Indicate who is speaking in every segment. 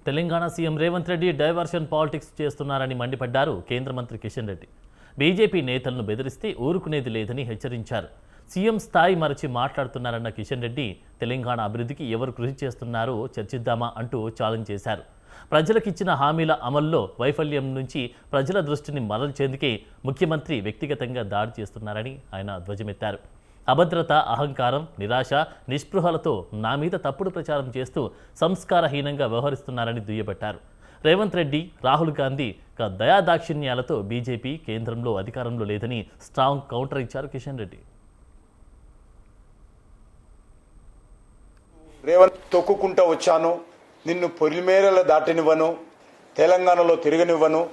Speaker 1: Telangana CM Revanth Reddy diversion politics చేస్తున్నారని మండిపడ్డారు కేంద్ర మంత్రి కిషన్ రెడ్డి. బీజేపీ నేతలను బెదిరిస్తే ఊరుకునేది లేదని హెచ్చరించారు. సీఎం స్థాయి మరచి మాట్లాడుతున్నారన్న కిషన్ రెడ్డి తెలంగాణ అభివృద్ధికి ఎవరు కృషి చేస్తున్నారో చర్చిద్దామా అంటూ ఛాలెంజ్ చేశారు. ప్రజలకిచ్చిన హామీల అమల్లో వైఫల్యం నుంచి ప్రజల దృష్టిని మరల్చేందుకే ముఖ్యమంత్రి వ్యక్తిగతంగా దాడి చేస్తున్నారని ఆయన ధ్వజమెత్తారు. అభద్రత, అహంకారం, నిరాశ, నిస్పృహలతో నా మీద తప్పుడు ప్రచారం చేస్తూ సంస్కారహీనంగా వ్యవహరిస్తున్నారని దుయ్యబట్టారు. రేవంత్ రెడ్డి, రాహుల్ గాంధీ దయాదాక్షిణ్యాలతో బీజేపీ కేంద్రంలో అధికారంలో లేదని స్ట్రాంగ్ కౌంటర్ ఇచ్చారు కిషన్ రెడ్డి.
Speaker 2: రేవంత్ తొక్కుకుంటూ వచ్చాను, నిన్ను పొలిమేరల దాటనివ్వను, తెలంగాణలో తిరగనివ్వను.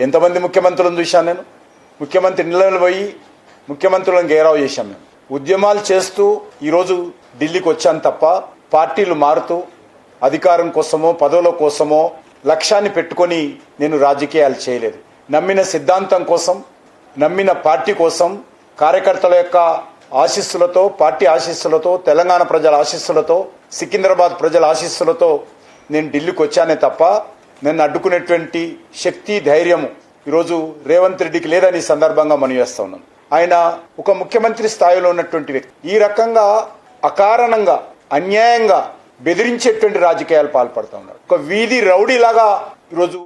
Speaker 2: ఎంతమంది ముఖ్యమంత్రులను చూశాను నేను. ముఖ్యమంత్రి ఇళ్లలో పోయి ముఖ్యమంత్రులను గేరావు చేశాం. మేము ఉద్యమాలు చేస్తూ ఈరోజు ఢిల్లీకి వచ్చాను తప్ప పార్టీలు మారుతూ అధికారం కోసమో పదవుల కోసమో లక్ష్యాన్ని పెట్టుకొని నేను రాజకీయాలు చేయలేదు. నమ్మిన సిద్ధాంతం కోసం, నమ్మిన పార్టీ కోసం, కార్యకర్తల యొక్క ఆశీస్సులతో, పార్టీ ఆశీస్సులతో, తెలంగాణ ప్రజల ఆశీస్సులతో, సికింద్రాబాద్ ప్రజల ఆశీస్సులతో నేను ఢిల్లీకి వచ్చానే తప్ప నన్ను అడ్డుకునేటువంటి శక్తి, ధైర్యము ఈరోజు రేవంత్ రెడ్డికి లేదని సందర్భంగా మనవి చేస్తా ఉన్నాను. ఆయన ఒక ముఖ్యమంత్రి స్థాయిలో ఉన్నటువంటి వ్యక్తి. ఈ రకంగా అకారణంగా, అన్యాయంగా బెదిరించేటువంటి రాజకీయాలు పాల్పడుతూ ఉన్నారు. ఒక వీధి రౌడీలాగా ఈరోజు